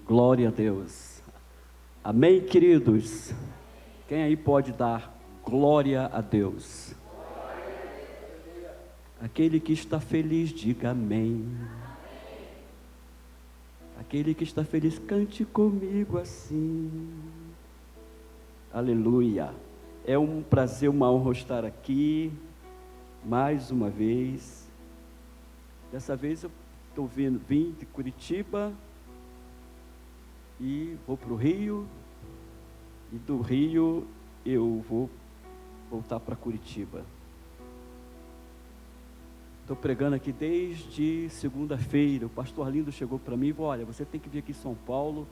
Glória a Deus. Amém, queridos? Quem aí pode dar glória a Deus? Aquele que está feliz, diga amém. Aquele que está feliz, cante comigo assim. Aleluia. É um prazer, uma honra estar aqui mais uma vez. Dessa vez eu vim de Curitiba e vou para o Rio, e do Rio eu vou voltar para Curitiba. Estou pregando aqui desde segunda-feira. O pastor Lindo chegou para mim e falou: olha, você tem que vir aqui em São Paulo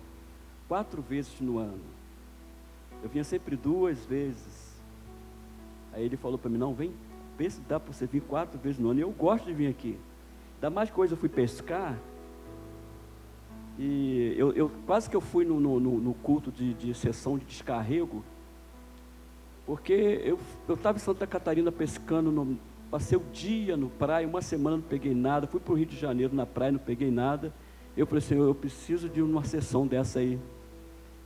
4 vezes no ano. Eu vinha sempre 2 vezes. Aí ele falou para mim: não, vem, vê se dá para você vir 4 vezes no ano. E eu gosto de vir aqui. Da mais coisa, eu fui pescar. E eu quase que eu fui no culto de sessão de descarrego, porque eu estava em Santa Catarina pescando, passei o dia no praia, uma semana não peguei nada, fui para o Rio de Janeiro na praia, não peguei nada. Eu falei assim: eu preciso de uma sessão dessa aí.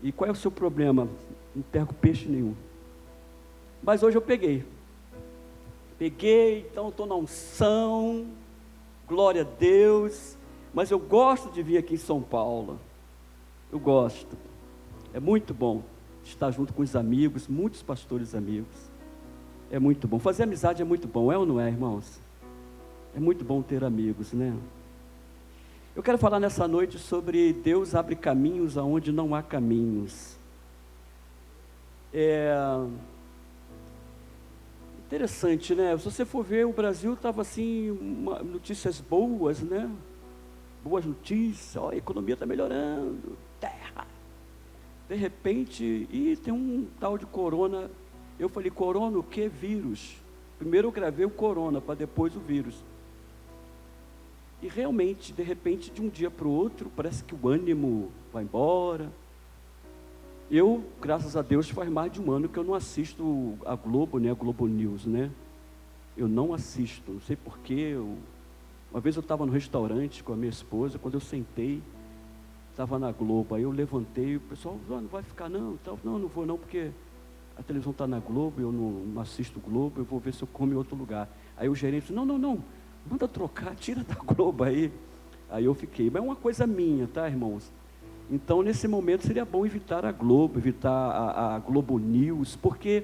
E qual é o seu problema? Não pego peixe nenhum. Mas hoje eu peguei, então estou na unção, glória a Deus. Mas eu gosto de vir aqui em São Paulo, eu gosto, é muito bom estar junto com os amigos, muitos pastores amigos, é muito bom, fazer amizade é muito bom, é ou não é, irmãos? É muito bom ter amigos, né? Eu quero falar nessa noite sobre Deus abre caminhos aonde não há caminhos. Interessante, né? Se você for ver, o Brasil estava assim, notícias boas, né? Boas notícias, ó, a economia está melhorando, terra. De repente, tem um tal de corona. Eu falei: corona o quê? Vírus. Primeiro eu gravei o corona, para depois o vírus. E realmente, de repente, de um dia para o outro, parece que o ânimo vai embora. Eu, graças a Deus, faz mais de um ano que eu não assisto a Globo, né? A Globo News, né? Eu não assisto, não sei porquê. Uma vez eu estava no restaurante com a minha esposa, quando eu sentei, estava na Globo, aí eu levantei, o pessoal: não vai ficar não, não vou não, porque a televisão está na Globo, eu não assisto Globo, eu vou ver se eu como em outro lugar. Aí o gerente disse: não, manda trocar, tira da Globo aí. Aí eu fiquei, mas é uma coisa minha, tá, irmãos? Então nesse momento seria bom evitar a Globo, evitar a Globo News, porque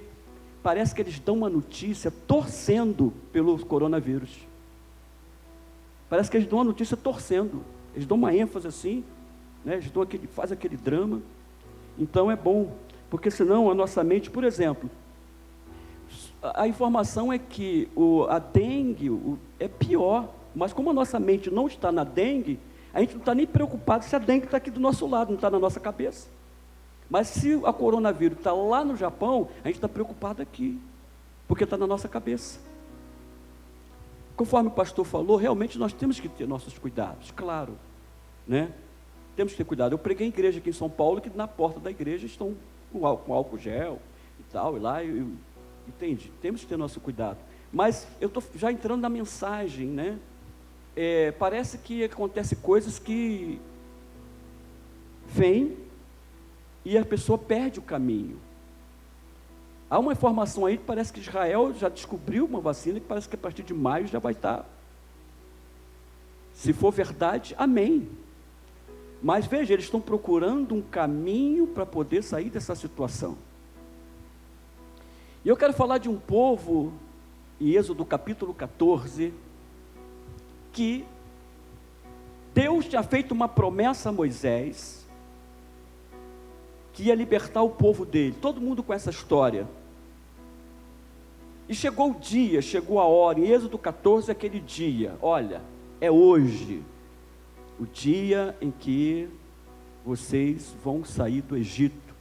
parece que eles dão uma notícia torcendo pelo coronavírus. Parece que eles dão a notícia torcendo, eles dão uma ênfase assim, né? Eles fazem aquele drama. Então é bom, porque senão a nossa mente, por exemplo, a informação é que a dengue é pior, mas como a nossa mente não está na dengue, a gente não está nem preocupado se a dengue está aqui do nosso lado, não está na nossa cabeça. Mas se a coronavírus está lá no Japão, a gente está preocupado aqui, porque está na nossa cabeça. Conforme o pastor falou, realmente nós temos que ter nossos cuidados, claro, né? Temos que ter cuidado. Eu preguei em igreja aqui em São Paulo, que na porta da igreja estão com álcool gel e tal, e lá, entende? Temos que ter nosso cuidado. Mas eu estou já entrando na mensagem, né? Parece que acontece coisas que vêm e a pessoa perde o caminho. Há uma informação aí que parece que Israel já descobriu uma vacina que parece que a partir de maio já vai estar. Se for verdade, amém. Mas veja, eles estão procurando um caminho para poder sair dessa situação. E eu quero falar de um povo, em Êxodo capítulo 14, que Deus tinha feito uma promessa a Moisés, que ia libertar o povo dele. Todo mundo conhece essa história. E chegou o dia, chegou a hora, em Êxodo 14, aquele dia: olha, é hoje, o dia em que vocês vão sair do Egito,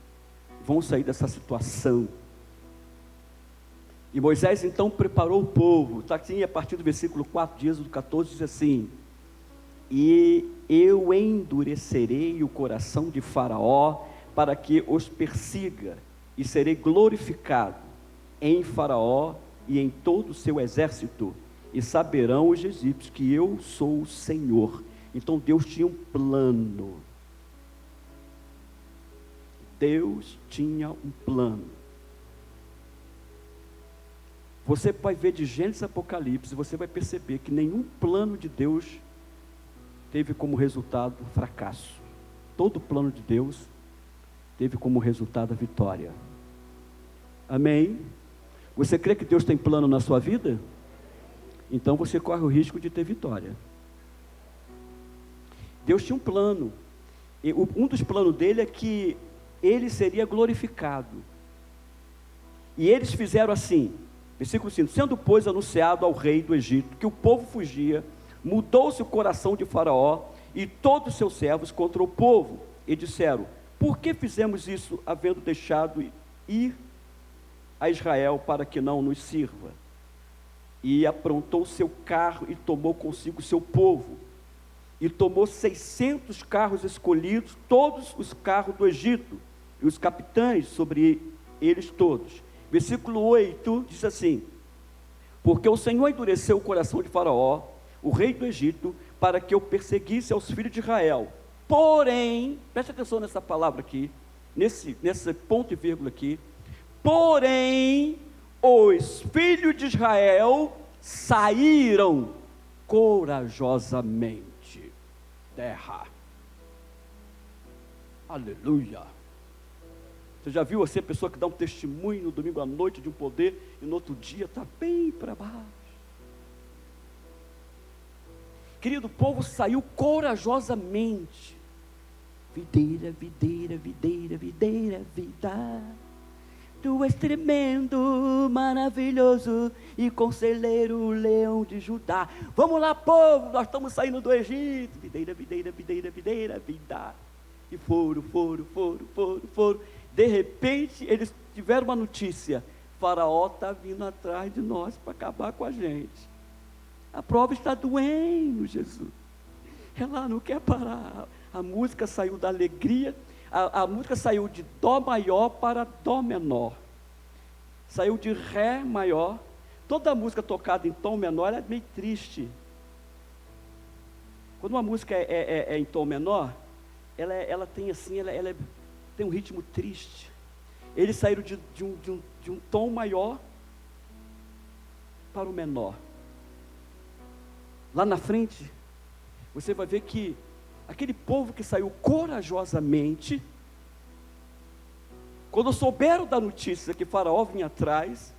vão sair dessa situação. E Moisés então preparou o povo, está assim, a partir do versículo 4 de Êxodo 14, diz assim: e eu endurecerei o coração de Faraó, para que os persiga, e serei glorificado em Faraó e em todo o seu exército, e saberão os egípcios que eu sou o Senhor. Então Deus tinha um plano. Deus tinha um plano. Você vai ver de Gênesis a Apocalipse, você vai perceber que nenhum plano de Deus teve como resultado fracasso. Todo plano de Deus teve como resultado a vitória. Amém? Você crê que Deus tem plano na sua vida? Então você corre o risco de ter vitória. Deus tinha um plano. E um dos planos dele é que ele seria glorificado. E eles fizeram assim, versículo 5: sendo, pois, anunciado ao rei do Egito que o povo fugia, mudou-se o coração de Faraó e todos os seus servos contra o povo, e disseram: por que fizemos isso, havendo deixado ir a Israel para que não nos sirva? E aprontou seu carro e tomou consigo seu povo, e tomou 600 carros escolhidos, todos os carros do Egito, e os capitães sobre eles todos. Versículo 8 diz assim: porque o Senhor endureceu o coração de Faraó, o rei do Egito, para que eu perseguisse aos filhos de Israel. Porém, preste atenção nessa palavra aqui, nesse ponto e vírgula aqui. Porém, os filhos de Israel saíram corajosamente. Terra. Aleluia. Você já viu a pessoa que dá um testemunho no domingo à noite de um poder e no outro dia está bem para baixo? Querido, o povo saiu corajosamente. Videira, videira, videira, videira, vida. Tu és tremendo, maravilhoso e conselheiro, leão de Judá. Vamos lá, povo, nós estamos saindo do Egito. Videira, videira, videira, videira, vida. E foram. De repente, eles tiveram uma notícia: Faraó está vindo atrás de nós para acabar com a gente. A prova está doendo, Jesus. Ela não quer parar. A música saiu da alegria, a música saiu de Dó maior para Dó menor. Saiu de Ré maior. Toda música tocada em tom menor, ela é meio triste. Quando uma música é em tom menor, ela tem assim, ela tem um ritmo triste. Eles saíram de um tom maior para o menor. Lá na frente, você vai ver que aquele povo que saiu corajosamente, quando souberam da notícia que Faraó vinha atrás,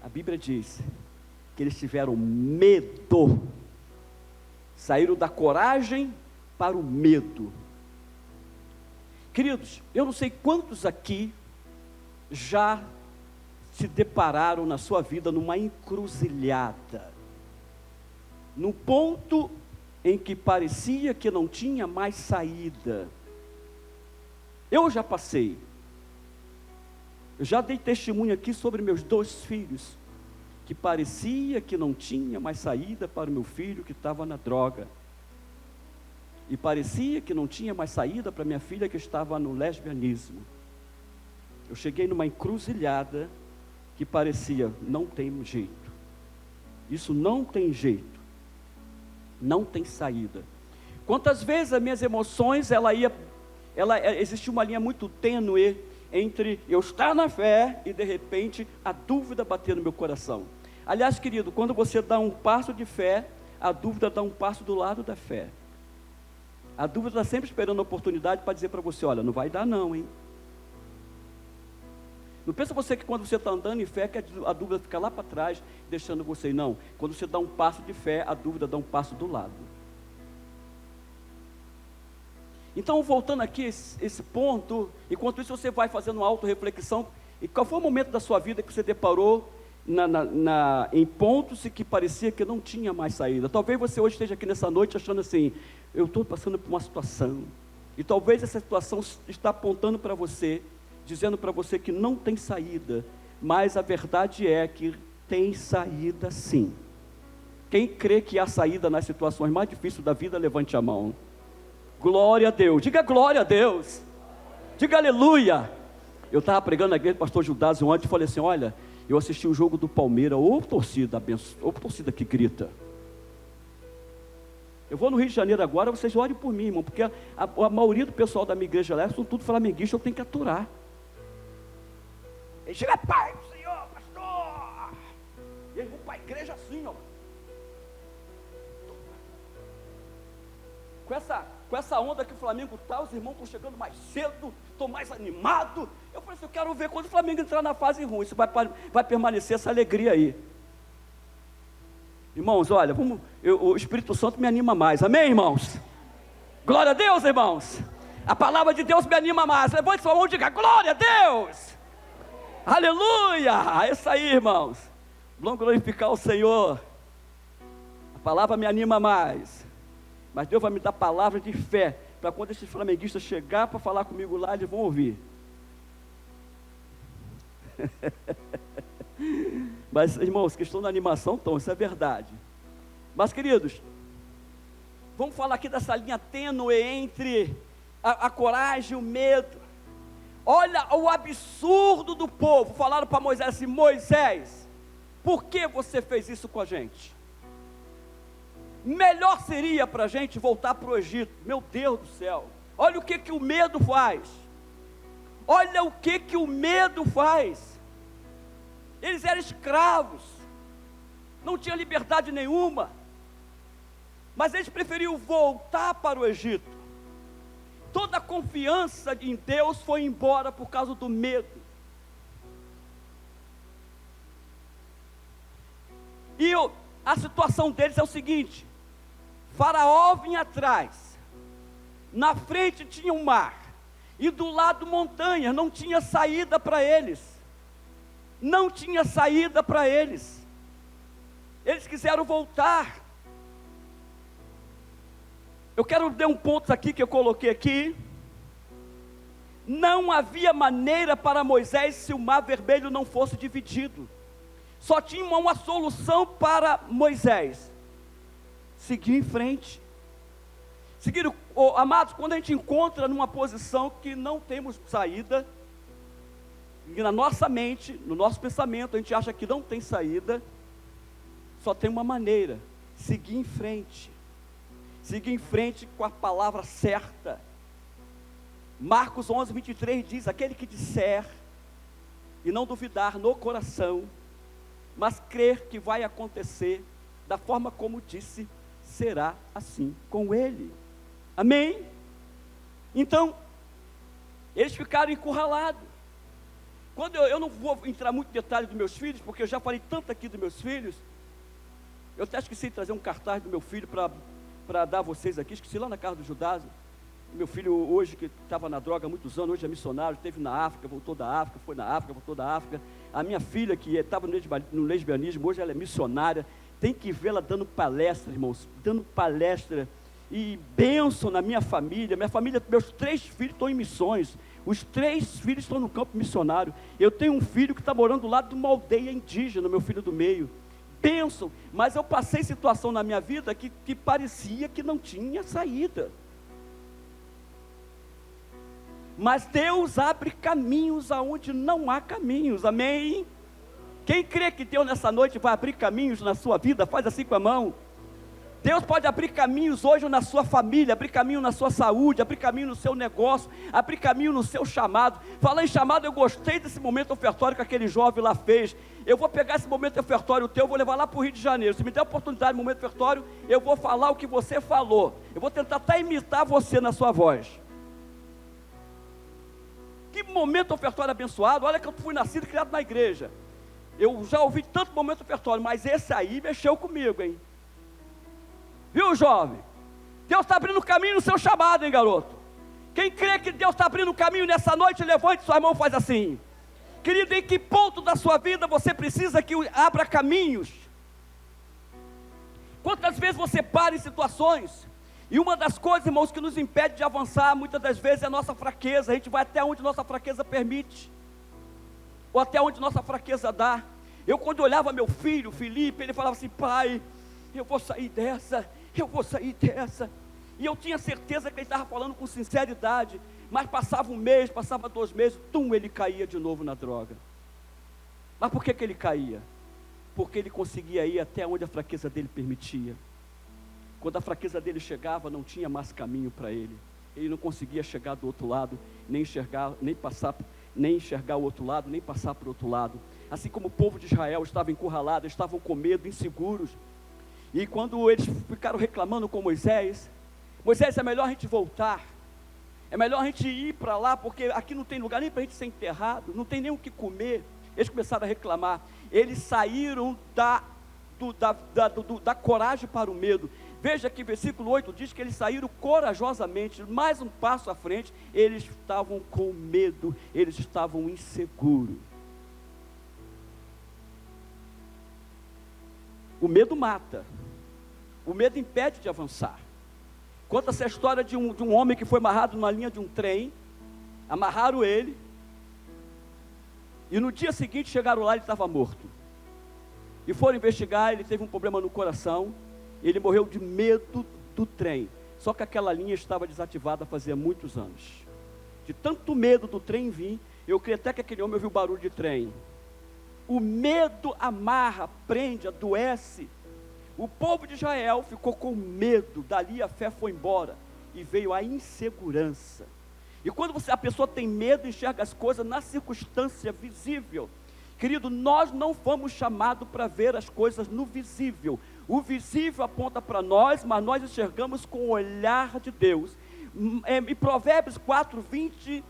a Bíblia diz que eles tiveram medo, saíram da coragem para o medo. Queridos, eu não sei quantos aqui já se depararam na sua vida numa encruzilhada, num ponto em que parecia que não tinha mais saída. Eu já passei. Eu já dei testemunho aqui sobre meus 2 filhos, que parecia que não tinha mais saída para o meu filho que estava na droga. E parecia que não tinha mais saída para minha filha que estava no lesbianismo. Eu cheguei numa encruzilhada que parecia: não tem jeito. Isso não tem jeito. Não tem saída. Quantas vezes as minhas emoções, existia uma linha muito tênue entre eu estar na fé e de repente a dúvida bater no meu coração. Aliás, querido, quando você dá um passo de fé, a dúvida dá um passo do lado da fé. A dúvida está sempre esperando a oportunidade para dizer para você: olha, não vai dar não, hein? Não pensa você que quando você está andando em fé, que a dúvida fica lá para trás, deixando você. Não, quando você dá um passo de fé, a dúvida dá um passo do lado. Então, voltando aqui esse ponto, enquanto isso você vai fazendo uma autorreflexão, e qual foi o momento da sua vida que você deparou em pontos que parecia que não tinha mais saída? Talvez você hoje esteja aqui nessa noite achando assim: eu estou passando por uma situação, e talvez essa situação está apontando para você, dizendo para você que não tem saída, mas a verdade é que tem saída sim. Quem crê que há saída nas situações mais difíceis da vida, levante a mão. Glória a Deus, diga glória a Deus, diga aleluia. Eu estava pregando na igreja do pastor Judásio ontem e falei assim: olha, eu assisti o jogo do Palmeiras, ou torcida que grita. Eu vou no Rio de Janeiro agora, vocês orem por mim, irmão, porque a maioria do pessoal da minha igreja lá são tudo flamenguista, eu tenho que aturar. Ele chega, pai do Senhor, pastor. E eles vão para a igreja assim, ó. Com essa onda que o Flamengo está, os irmãos estão chegando mais cedo, estão mais animados. Eu falei assim, eu quero ver quando o Flamengo entrar na fase ruim, se vai permanecer essa alegria aí. Irmãos, olha, o Espírito Santo me anima mais, amém, irmãos? Glória a Deus, irmãos. A palavra de Deus me anima mais. Levante sua mão e diga, glória a Deus. Aleluia, é isso aí, irmãos. Vamos glorificar o Senhor. A palavra me anima mais. Mas Deus vai me dar palavra de fé, para quando esses flamenguistas chegar para falar comigo lá, eles vão ouvir. Mas, irmãos, questão da animação, então, isso é verdade. Mas, queridos, vamos falar aqui dessa linha tênue entre a coragem e o medo. Olha o absurdo do povo. Falaram para Moisés assim, Moisés, por que você fez isso com a gente? Melhor seria para a gente voltar para o Egito. Meu Deus do céu, olha o que o medo faz. Olha o que o medo faz. Eles eram escravos, não tinha liberdade nenhuma, mas eles preferiam voltar para o Egito. Toda a confiança em Deus foi embora por causa do medo. E a situação deles é o seguinte: Faraó vinha atrás, na frente tinha um mar, e do lado montanha, não tinha saída para eles. Não tinha saída para eles. Eles quiseram voltar. Eu quero dar um ponto aqui que eu coloquei aqui. Não havia maneira para Moisés se o mar vermelho não fosse dividido. Só tinha uma solução para Moisés: seguir em frente. Seguir, amados, quando a gente encontra numa posição que não temos saída, e na nossa mente, no nosso pensamento, a gente acha que não tem saída, só tem uma maneira: seguir em frente. Seguir em frente com a palavra certa. Marcos 11, 23 diz: aquele que disser e não duvidar no coração, mas crer que vai acontecer da forma como disse, será assim com ele. Amém? Então, eles ficaram encurralados. Quando eu não vou entrar muito em detalhe dos meus filhos, porque eu já falei tanto aqui dos meus filhos. Eu até esqueci de trazer um cartaz do meu filho para dar a vocês aqui. Esqueci lá na casa do Judas. Meu filho hoje, que estava na droga há muitos anos, hoje é missionário, esteve na África, voltou da África, foi na África, voltou da África. A minha filha, que estava no lesbianismo, hoje ela é missionária. Tem que vê-la dando palestra, irmãos, dando palestra. E bênção na minha família, meus 3 filhos estão em missões. Os 3 filhos estão no campo missionário. Eu tenho um filho que está morando do lado de uma aldeia indígena, meu filho do meio. Bênção, mas eu passei situação na minha vida que parecia que não tinha saída. Mas Deus abre caminhos aonde não há caminhos, amém? Quem crê que Deus nessa noite vai abrir caminhos na sua vida, faz assim com a mão. Deus pode abrir caminhos hoje na sua família, abrir caminho na sua saúde, abrir caminho no seu negócio, abrir caminho no seu chamado. Falar em chamado, eu gostei desse momento ofertório que aquele jovem lá fez. Eu vou pegar esse momento ofertório teu, vou levar lá para o Rio de Janeiro. Se me der a oportunidade no momento ofertório, eu vou falar o que você falou. Eu vou tentar até imitar você na sua voz. Que momento ofertório abençoado. Olha que eu fui nascido e criado na igreja. Eu já ouvi tanto momento ofertório, mas esse aí mexeu comigo, hein? Viu, jovem? Deus está abrindo caminho no seu chamado, hein, garoto? Quem crê que Deus está abrindo caminho nessa noite, levante sua mão e faz assim. Querido, em que ponto da sua vida você precisa que abra caminhos? Quantas vezes você para em situações, e uma das coisas, irmãos, que nos impede de avançar, muitas das vezes, é a nossa fraqueza. A gente vai até onde nossa fraqueza permite, ou até onde nossa fraqueza dá. Eu, quando olhava meu filho, Felipe, ele falava assim: pai, eu vou sair dessa, e eu tinha certeza que ele estava falando com sinceridade, mas passava 1 mês, passava 2 meses, ele caía de novo na droga. Mas por que ele caía? Porque ele conseguia ir até onde a fraqueza dele permitia. Quando a fraqueza dele chegava, não tinha mais caminho para ele. Ele não conseguia chegar do outro lado, nem enxergar, nem enxergar o outro lado, nem passar para o outro lado. Assim como o povo de Israel estava encurralado, estavam com medo, inseguros. E quando eles ficaram reclamando com Moisés, Moisés, é melhor a gente voltar, é melhor a gente ir para lá, porque aqui não tem lugar nem para a gente ser enterrado, não tem nem o que comer. Eles começaram a reclamar. Eles saíram da coragem para o medo. Veja que versículo 8 diz que eles saíram corajosamente, mais um passo à frente. Eles estavam com medo, eles estavam inseguros. O medo mata, o medo impede de avançar. Conta-se a história de um homem que foi amarrado na linha de um trem, amarraram ele, e no dia seguinte chegaram lá e ele estava morto. E foram investigar, ele teve um problema no coração, ele morreu de medo do trem. Só que aquela linha estava desativada fazia muitos anos. De tanto medo do trem vir, eu creio até que aquele homem ouviu o barulho de trem. O medo amarra, prende, adoece. O povo de Israel ficou com medo, dali a fé foi embora, e veio a insegurança. E quando a pessoa tem medo, enxerga as coisas na circunstância visível. Querido, nós não fomos chamados para ver as coisas no visível. O visível aponta para nós, mas nós enxergamos com o olhar de Deus. Em Provérbios 4, 20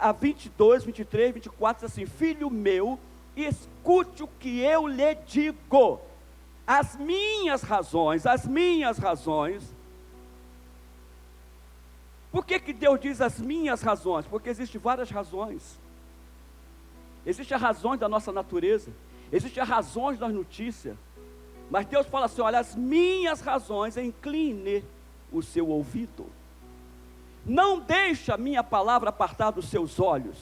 a 22, 23, 24, diz assim: filho meu, escute o que eu lhe digo. As minhas razões. Por que Deus diz as minhas razões? Porque existem várias razões. Existem as razões da nossa natureza, existem as razões das notícias, mas Deus fala assim: olha, as minhas razões, incline o seu ouvido, não deixa a minha palavra apartar dos seus olhos.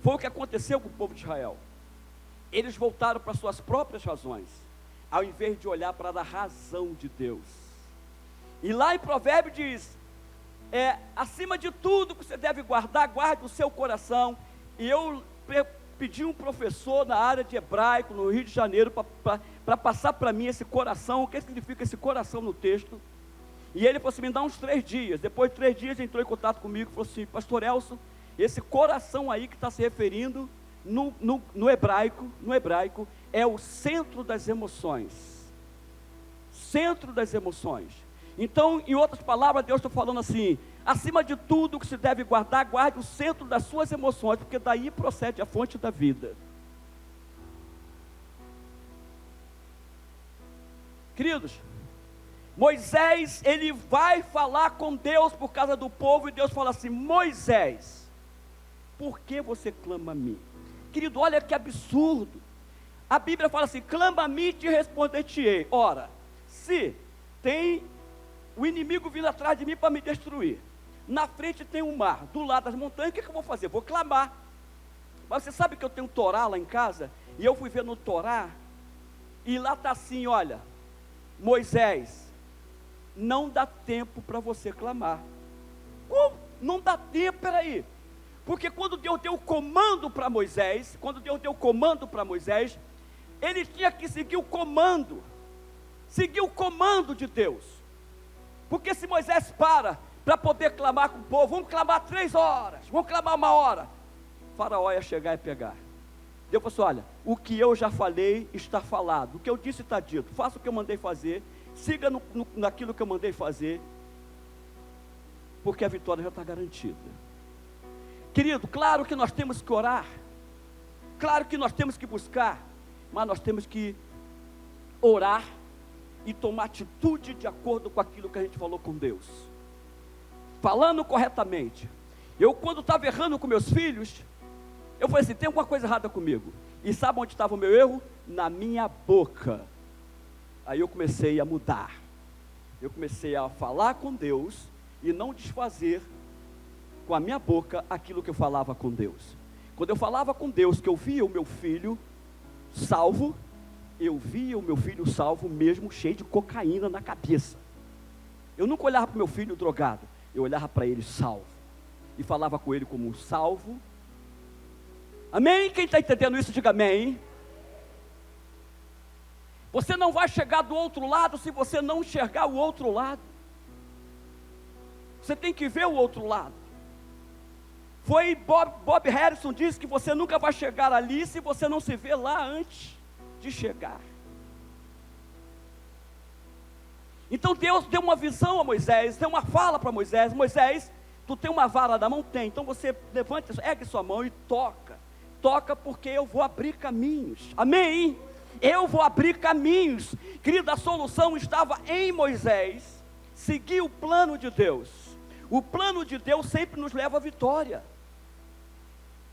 Foi o que aconteceu com o povo de Israel. Eles voltaram para suas próprias razões, ao invés de olhar para a razão de Deus. E lá em Provérbios diz, acima de tudo que você deve guardar, guarde o seu coração. E eu pedi um professor na área de hebraico, no Rio de Janeiro, para passar para mim esse coração, o que significa esse coração no texto. E ele falou assim: me dá uns 3 dias. Depois de 3 dias ele entrou em contato comigo e falou assim: pastor Elson, esse coração aí que está se referindo no hebraico é o centro das emoções. Centro das emoções. Então, em outras palavras, Deus está falando assim: acima de tudo que se deve guardar, guarde o centro das suas emoções, porque daí procede a fonte da vida. Queridos, Moisés, ele vai falar com Deus por causa do povo, e Deus fala assim: Moisés, por que você clama a mim? Querido, olha que absurdo. A Bíblia fala assim: clama a mim e te responder-te-ei. Ora, se tem o inimigo vindo atrás de mim para me destruir, na frente tem um mar, do lado das montanhas, o que eu vou fazer? Vou clamar. Mas você sabe que eu tenho um Torá lá em casa, e eu fui ver no Torá, e lá está assim: olha, Moisés, não dá tempo para você clamar. Não dá tempo, peraí. Porque quando Deus deu o comando para Moisés, ele tinha que seguir o comando de Deus. Porque se Moisés para poder clamar com o povo, vamos clamar 3 horas, vamos clamar 1 hora, Faraó ia chegar e pegar. Deus falou assim: olha, o que eu já falei está falado, o que eu disse está dito, faça o que eu mandei fazer, siga naquilo que eu mandei fazer, porque a vitória já está garantida. Querido, claro que nós temos que orar, claro que nós temos que buscar, mas nós temos que orar e tomar atitude de acordo com aquilo que a gente falou com Deus, falando corretamente. Eu, quando estava errando com meus filhos, eu falei assim: tem alguma coisa errada comigo. E sabe onde estava o meu erro? Na minha boca. Aí eu comecei a mudar, eu comecei a falar com Deus e não desfazer com a minha boca aquilo que eu falava com Deus. Quando eu falava com Deus que eu via o meu filho salvo, eu via o meu filho salvo mesmo cheio de cocaína na cabeça. Eu nunca olhava para o meu filho drogado, eu olhava para ele salvo, e falava com ele como um salvo. Amém? Quem está entendendo isso, diga amém. Você não vai chegar do outro lado se você não enxergar o outro lado. Você tem que ver o outro lado. Foi Bob Harrison disse que você nunca vai chegar ali se você não se vê lá antes de chegar. Então Deus deu uma visão a Moisés, deu uma fala para Moisés: Moisés, tu tem uma vara na mão? Tem. Então você levanta, ergue sua mão e toca. Toca, porque eu vou abrir caminhos. Amém? Eu vou abrir caminhos. Querida, a solução estava em Moisés seguir o plano de Deus. O plano de Deus sempre nos leva à vitória.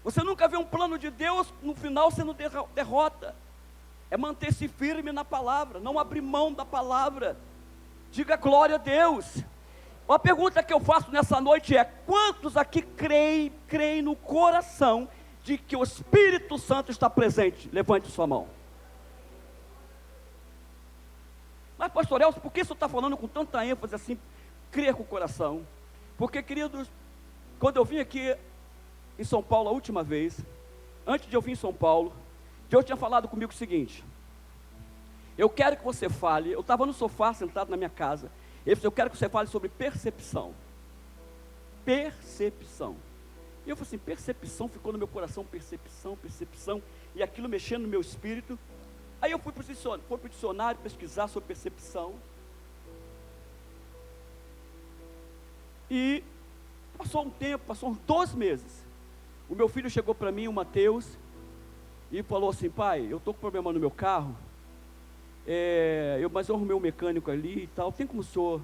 Você nunca vê um plano de Deus no final sendo derrota. É manter-se firme na palavra, não abrir mão da palavra. Diga glória a Deus. Uma pergunta que eu faço nessa noite é: quantos aqui creem no coração de que o Espírito Santo está presente? Levante sua mão. Mas pastor Elcio, por que você está falando com tanta ênfase assim, crer com o coração? Porque, queridos, quando eu vim aqui em São Paulo a última vez, antes de eu vir em São Paulo, Deus tinha falado comigo o seguinte: eu quero que você fale. Eu estava no sofá sentado na minha casa. Ele disse: eu quero que você fale sobre percepção. Percepção. E eu falei assim: percepção, ficou no meu coração, percepção, e aquilo mexendo no meu espírito. Aí eu fui para o dicionário pesquisar sobre percepção. E passou um tempo, passou uns 2 meses. O meu filho chegou para mim, o Mateus, e falou assim: pai, eu estou com problema no meu carro, mas eu arrumei um mecânico ali e tal, tem como o senhor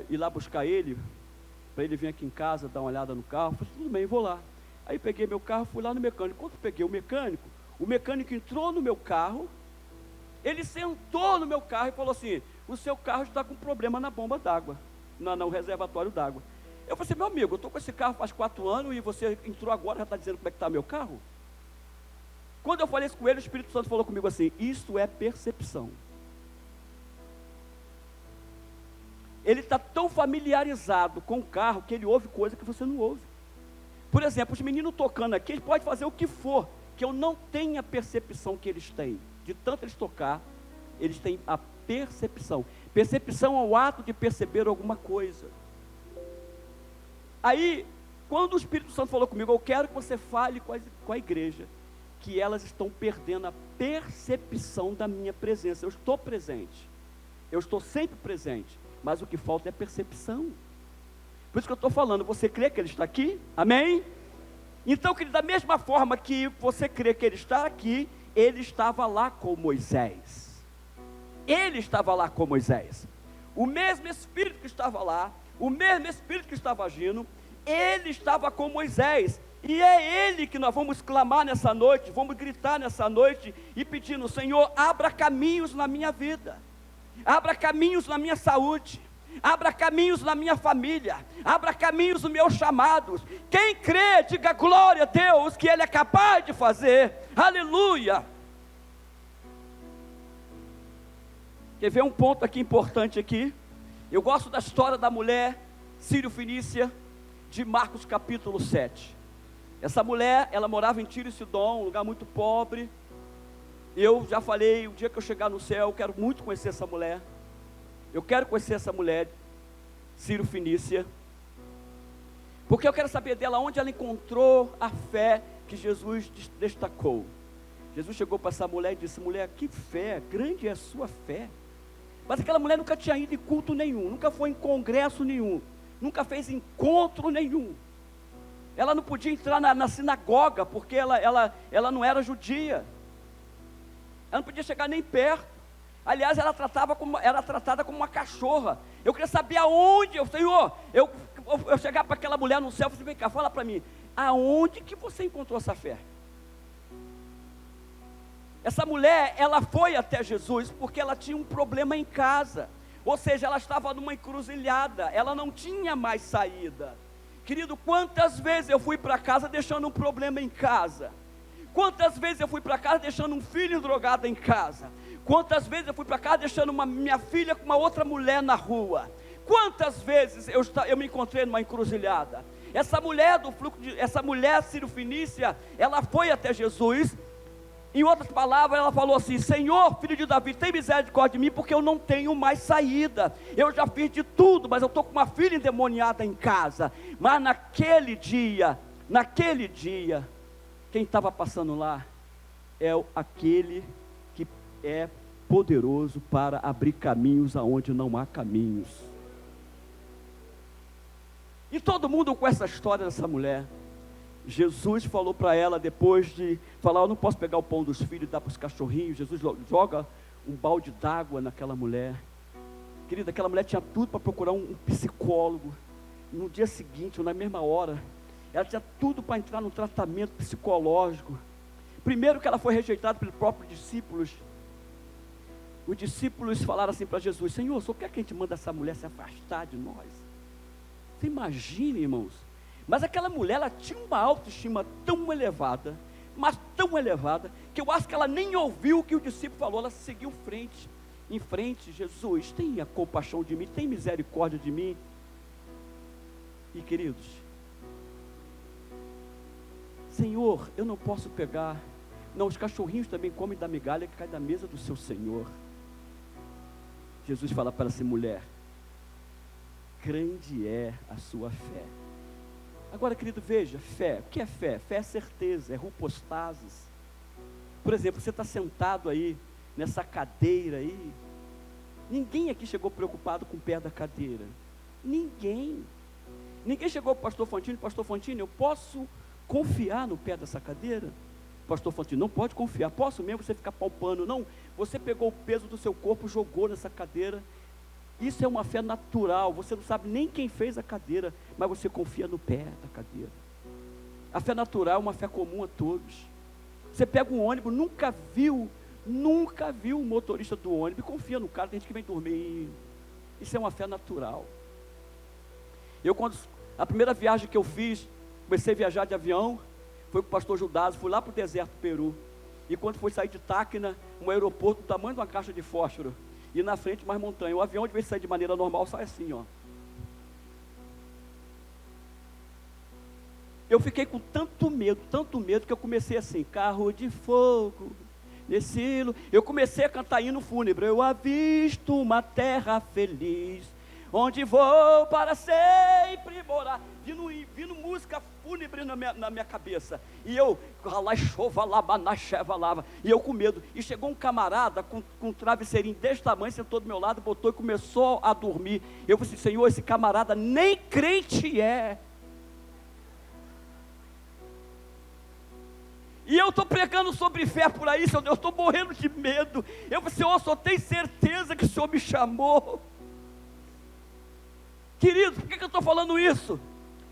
ir lá buscar ele, para ele vir aqui em casa, dar uma olhada no carro? Eu falei: tudo bem, vou lá. Aí peguei meu carro, fui lá no mecânico. Quando eu peguei o mecânico entrou no meu carro, ele sentou no meu carro e falou assim: o seu carro está com problema na bomba d'água, no reservatório d'água. Eu falei assim: meu amigo, eu estou com esse carro faz 4 anos e você entrou agora, já está dizendo como é que está meu carro? Quando eu falei isso com ele, o Espírito Santo falou comigo assim: isso é percepção. Ele está tão familiarizado com o carro que ele ouve coisa que você não ouve. Por exemplo, os meninos tocando aqui, eles podem fazer o que for, que eu não tenho a percepção que eles têm. De tanto eles tocar, eles têm a percepção. Percepção é o ato de perceber alguma coisa. Aí, quando o Espírito Santo falou comigo: eu quero que você fale com a igreja, que elas estão perdendo a percepção da minha presença. Eu estou presente, eu estou sempre presente, mas o que falta é percepção. Por isso que eu estou falando: você crê que Ele está aqui? Amém? Então, querido, da mesma forma que você crê que Ele está aqui, Ele estava lá com Moisés. Ele estava lá com Moisés. O mesmo Espírito que estava lá, o mesmo Espírito que estava agindo, Ele estava com Moisés. E é Ele que nós vamos clamar nessa noite, vamos gritar nessa noite e pedindo: Senhor, abra caminhos na minha vida, abra caminhos na minha saúde, abra caminhos na minha família, abra caminhos nos meus chamados. Quem crê, diga glória a Deus, que Ele é capaz de fazer. Aleluia. Quer ver um ponto aqui importante aqui? Eu gosto da história da mulher sírio-fenícia de Marcos capítulo 7. Essa mulher, ela morava em Tiro e Sidom, um lugar muito pobre. Eu já falei: o dia que eu chegar no céu, eu quero muito conhecer essa mulher. Eu quero conhecer essa mulher sírio-fenícia, porque eu quero saber dela onde ela encontrou a fé que Jesus destacou. Jesus chegou para essa mulher e disse: mulher, que fé, grande é a sua fé. Mas aquela mulher nunca tinha ido em culto nenhum, nunca foi em congresso nenhum, nunca fez encontro nenhum. Ela não podia entrar na sinagoga, porque ela não era judia. Ela não podia chegar nem perto. Aliás, era tratada como uma cachorra. Eu queria saber aonde, Senhor, eu chegava para aquela mulher no céu e falei: vem cá, fala para mim, aonde que você encontrou essa fé? Essa mulher, ela foi até Jesus porque ela tinha um problema em casa. Ou seja, ela estava numa encruzilhada, ela não tinha mais saída. Querido, quantas vezes eu fui para casa deixando um problema em casa? Quantas vezes eu fui para casa deixando um filho drogado em casa? Quantas vezes eu fui para casa deixando minha filha com uma outra mulher na rua? Quantas vezes eu me encontrei numa encruzilhada? Essa mulher sírio-fenícia, ela foi até Jesus. Em outras palavras, ela falou assim: Senhor, filho de Davi, tem misericórdia de mim, porque eu não tenho mais saída. Eu já fiz de tudo, mas eu estou com uma filha endemoniada em casa. Mas naquele dia, quem estava passando lá é aquele que é poderoso para abrir caminhos aonde não há caminhos. E todo mundo com essa história dessa mulher. Jesus falou para ela, depois de falar: eu não posso pegar o pão dos filhos e dar para os cachorrinhos. Jesus joga um balde d'água naquela mulher. Querida, aquela mulher tinha tudo para procurar um psicólogo. No dia seguinte, ou na mesma hora, ela tinha tudo para entrar no tratamento psicológico. Primeiro que ela foi rejeitada pelos próprios discípulos. Os discípulos falaram assim para Jesus: Senhor, só quer que a gente manda essa mulher se afastar de nós? Você imagina, irmãos? Mas aquela mulher, ela tinha uma autoestima tão elevada, mas tão elevada, que eu acho que ela nem ouviu o que o discípulo falou. Ela seguiu em frente: Jesus, tenha compaixão de mim, tem misericórdia de mim. E queridos, Senhor, eu não posso pegar. Não, os cachorrinhos também comem da migalha que cai da mesa do seu Senhor. Jesus fala para essa mulher: grande é a sua fé. Agora, querido, veja, fé. O que é fé? Fé é certeza, é hypostasis. Por exemplo, você está sentado aí, nessa cadeira aí. Ninguém aqui chegou preocupado com o pé da cadeira. Ninguém chegou para o pastor Fantini, eu posso confiar no pé dessa cadeira? Pastor Fantini, não pode confiar. Posso mesmo você ficar palpando? Não, você pegou o peso do seu corpo, jogou nessa cadeira. Isso é uma fé natural. Você não sabe nem quem fez a cadeira, mas você confia no pé da cadeira. A fé natural é uma fé comum a todos. Você pega um ônibus, nunca viu o motorista do ônibus, confia no cara, tem gente que vem dormir. Isso é uma fé natural. A primeira viagem que eu fiz, comecei a viajar de avião, foi com o pastor Judas, fui lá para o deserto do Peru. E quando foi sair de Tacna, um aeroporto do tamanho de uma caixa de fósforo, e na frente mais montanha. O avião, de vez de sair de maneira normal, sai assim, ó. Eu fiquei com tanto medo, que eu comecei assim: carro de fogo, eu comecei a cantar hino fúnebre. Eu avisto uma terra feliz, onde vou para sempre morar. Vindo música fúnebre na minha cabeça. E eu, e eu com medo. E chegou um camarada com um travesseirinho desse tamanho, sentou do meu lado, botou e começou a dormir. Eu falei assim: Senhor, esse camarada nem crente é. E eu estou pregando sobre fé por aí, Senhor, eu estou morrendo de medo. Eu falei: Senhor, só tenho certeza que o Senhor me chamou. Queridos, por que eu estou falando isso?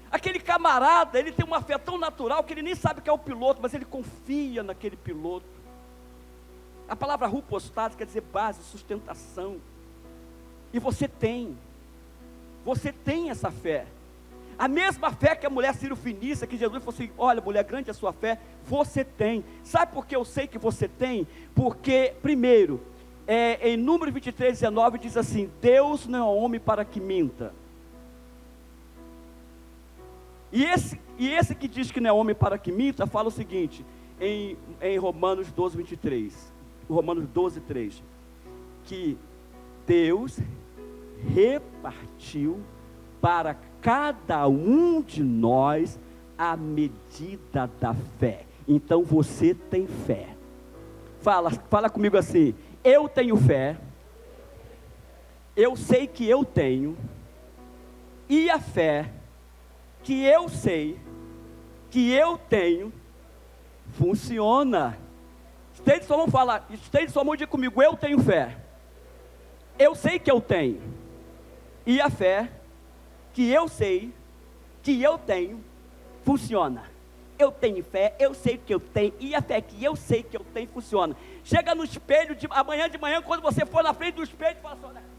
Aquele camarada, ele tem uma fé tão natural que ele nem sabe que é o piloto, mas ele confia naquele piloto. A palavra hypostasis quer dizer base, sustentação. E você tem essa fé. A mesma fé que a mulher Sírio-Fenícia, que Jesus falou assim: olha, mulher, grande é a sua fé, você tem. Sabe por que eu sei que você tem? Porque, primeiro, em Números 23, 19, diz assim: Deus não é homem para que minta. E esse que diz que não é homem para que minta, fala o seguinte, em Romanos 12, 23, Romanos 12, 3, que Deus repartiu para cada um de nós a medida da fé. Então você tem fé. Fala comigo assim: eu tenho fé, eu sei que eu tenho, e a fé que eu sei, que eu tenho, funciona. Estende sua mão e diga comigo: eu tenho fé, eu sei que eu tenho, e a fé que eu sei, que eu tenho, funciona. Eu tenho fé, eu sei que eu tenho, e a fé que eu sei que eu tenho, funciona. Chega no espelho, amanhã de manhã, quando você for na frente do espelho, fala assim: olha,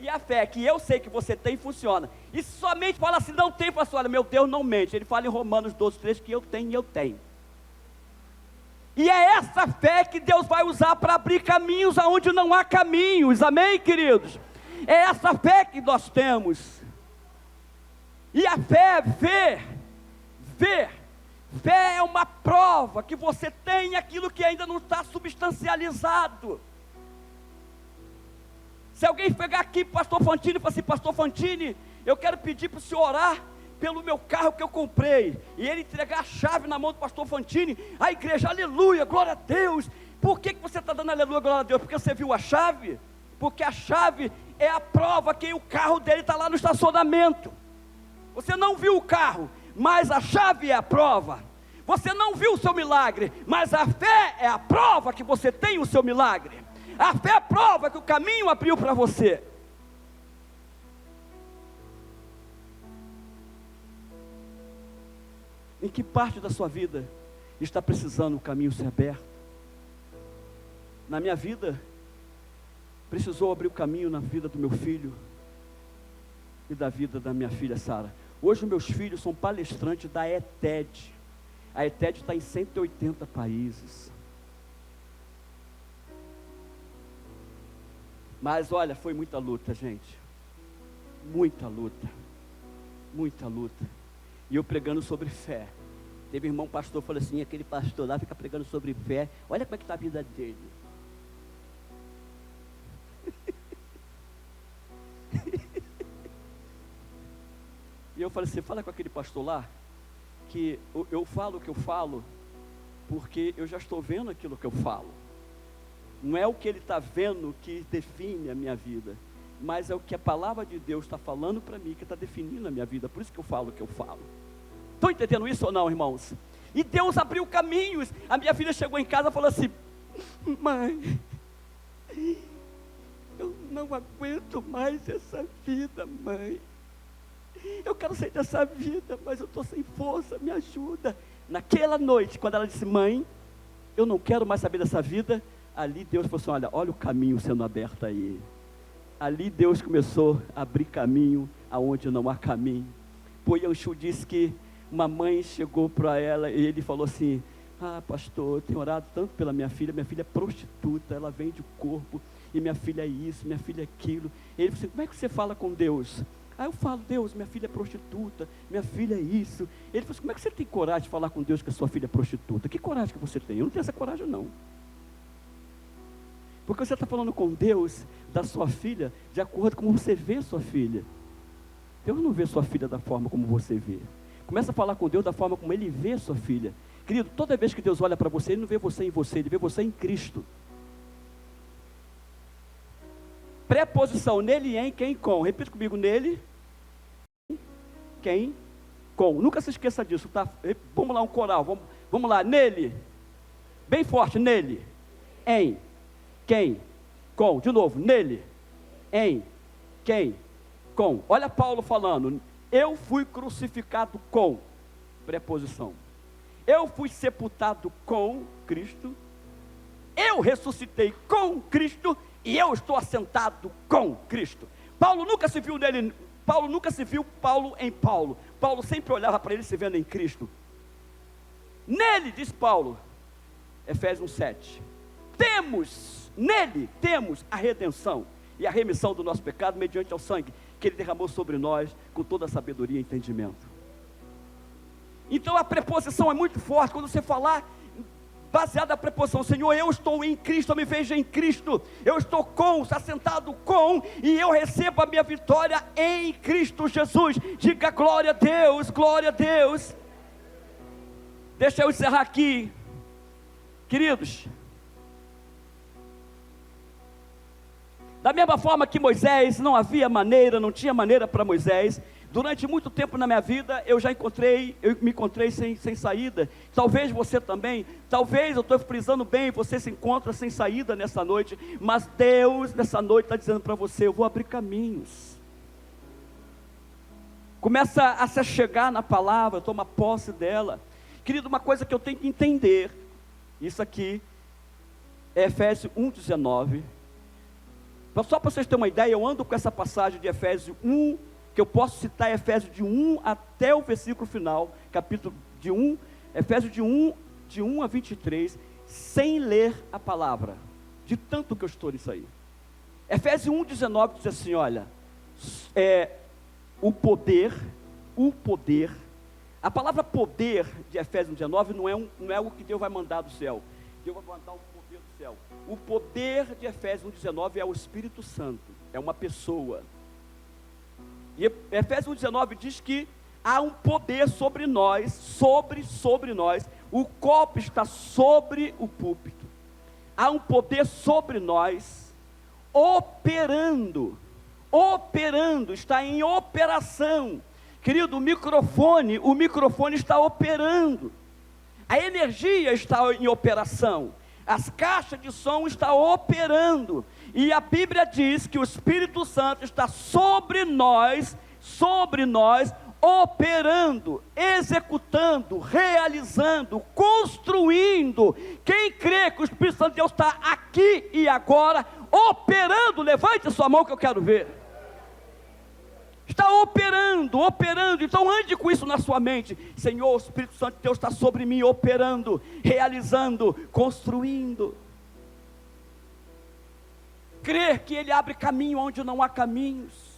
e a fé que eu sei que você tem, funciona. E somente fala assim: não tem, pastor, olha, meu Deus não mente. Ele fala em Romanos 12, 3 que eu tenho e eu tenho. E é essa fé que Deus vai usar para abrir caminhos aonde não há caminhos, amém, queridos? É essa fé que nós temos. E a fé é ver. Fé é uma prova que você tem aquilo que ainda não está substancializado. Se alguém pegar aqui, pastor Fantini, e falar assim: pastor Fantini, eu quero pedir para o senhor orar pelo meu carro que eu comprei, e ele entregar a chave na mão do pastor Fantini, a igreja, aleluia, glória a Deus. Por que você está dando aleluia, glória a Deus? Porque você viu a chave? Porque a chave é a prova que o carro dele está lá no estacionamento. Você não viu o carro, mas a chave é a prova. Você não viu o seu milagre, mas a fé é a prova que você tem o seu milagre. A fé é a prova que o caminho abriu para você. Em que parte da sua vida está precisando o caminho ser aberto? Na minha vida, precisou abrir o caminho na vida do meu filho e da vida da minha filha Sara. Hoje meus filhos são palestrantes da ETED. A ETED está em 180 países. Mas olha, foi muita luta, gente. Muita luta. Muita luta. E eu pregando sobre fé. Teve um irmão pastor, falou assim: aquele pastor lá fica pregando sobre fé. Olha como é que está a vida dele. E eu falei assim: fala com aquele pastor lá, que eu falo o que eu falo, porque eu já estou vendo aquilo que eu falo. Não é o que ele está vendo que define a minha vida, mas é o que a palavra de Deus está falando para mim, que está definindo a minha vida. Por isso que eu falo o que eu falo. Estão entendendo isso ou não, irmãos? E Deus abriu caminhos. A minha filha chegou em casa e falou assim: mãe, eu não aguento mais essa vida, mãe. Eu quero sair dessa vida, mas eu estou sem força, me ajuda. Naquela noite, quando ela disse: mãe, eu não quero mais saber dessa vida, ali Deus falou assim: olha o caminho sendo aberto aí. Ali Deus começou a abrir caminho aonde não há caminho. Pô, Yanshu disse que uma mãe chegou para ela e ele falou assim: ah, pastor, eu tenho orado tanto pela minha filha é prostituta, ela vende o corpo, e minha filha é isso, minha filha é aquilo. E ele falou assim: como é que você fala com Deus? Aí eu falo: Deus, minha filha é prostituta, minha filha é isso. Ele falou assim: como é que você tem coragem de falar com Deus que a sua filha é prostituta? Que coragem que você tem? Eu não tenho essa coragem não. Porque você está falando com Deus da sua filha de acordo com como você vê a sua filha. Deus não vê sua filha da forma como você vê. Começa a falar com Deus da forma como Ele vê a sua filha. Querido, toda vez que Deus olha para você, Ele não vê você em você, Ele vê você em Cristo. Preposição: nele, em, quem, com. Repita comigo: nele, quem, com. Nunca se esqueça disso, tá? Vamos lá, um coral, vamos lá. Nele, bem forte, nele, em, quem, com. De novo: nele, em, quem, com. Olha Paulo falando: eu fui crucificado com, preposição. Eu fui sepultado com Cristo, eu ressuscitei com Cristo, e eu estou assentado com Cristo. Paulo nunca se viu nele, Paulo nunca se viu em Paulo. Paulo sempre olhava para ele se vendo em Cristo. Nele, diz Paulo, Efésios 1:7, nele temos a redenção e a remissão do nosso pecado mediante ao sangue que Ele derramou sobre nós com toda a sabedoria e entendimento. Então a preposição é muito forte. Quando você falar baseado na preposição: Senhor, eu estou em Cristo, eu me vejo em Cristo, eu estou assentado com, e eu recebo a minha vitória em Cristo Jesus. Diga glória a Deus, glória a Deus. Deixa eu encerrar aqui, queridos. Da mesma forma que Moisés, não tinha maneira para Moisés. Durante muito tempo na minha vida, eu me encontrei sem saída. Talvez você também, talvez eu estou frisando bem, você se encontra sem saída nessa noite, mas Deus nessa noite está dizendo para você: eu vou abrir caminhos. Começa a se chegar na palavra, toma posse dela. Querido, uma coisa que eu tenho que entender, isso aqui é Efésios 1:19. Só para vocês terem uma ideia, eu ando com essa passagem de Efésios 1, que eu posso citar Efésios de 1 até o versículo final, capítulo de 1, Efésios de 1 a 23, sem ler a palavra, de tanto que eu estou nisso aí. Efésios 1,19 diz assim, olha, o poder, a palavra poder de Efésios 1,19 não é o que Deus vai mandar do céu. Deus vai mandar o poder do céu. O poder de Efésios 1,19 é o Espírito Santo, é uma pessoa. E Efésios 1,19 diz que há um poder sobre nós, sobre nós. O copo está sobre o púlpito. Há um poder sobre nós, operando, está em operação. Querido, o microfone está operando. A energia está em operação. As caixas de som estão operando. E a Bíblia diz que o Espírito Santo está sobre nós, operando, executando, realizando, construindo. Quem crê que o Espírito Santo de Deus está aqui e agora, operando, levante a sua mão que eu quero ver. Está operando, então ande com isso na sua mente. Senhor, o Espírito Santo de Deus está sobre mim, operando, realizando, construindo. Crer que Ele abre caminho onde não há caminhos.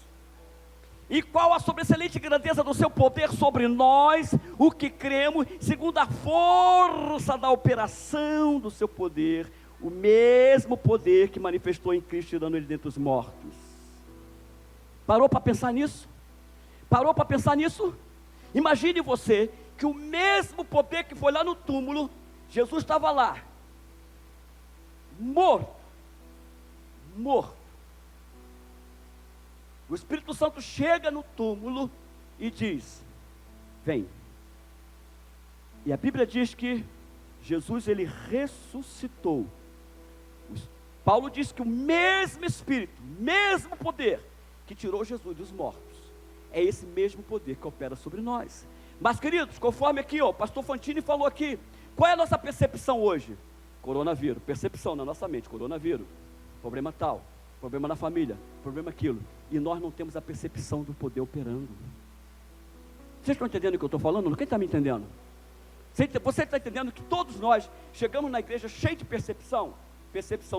E qual a sobressalente grandeza do seu poder sobre nós, o que cremos, segundo a força da operação do seu poder, o mesmo poder que manifestou em Cristo, tirando Ele dentre os mortos. Parou para pensar nisso? Imagine você, que o mesmo poder que foi lá no túmulo, Jesus estava lá, morto. O Espírito Santo chega no túmulo e diz, vem. E a Bíblia diz que Jesus, ele ressuscitou. Paulo diz que o mesmo Espírito, mesmo poder que tirou Jesus dos mortos, é esse mesmo poder que opera sobre nós. Mas queridos, conforme aqui, o pastor Fantini falou aqui, qual é a nossa percepção hoje? Coronavírus, percepção na nossa mente, coronavírus, problema tal, problema na família, problema aquilo, e nós não temos a percepção do poder operando. Vocês estão entendendo o que eu estou falando? Quem está me entendendo? Você está entendendo que todos nós chegamos na igreja cheio de percepção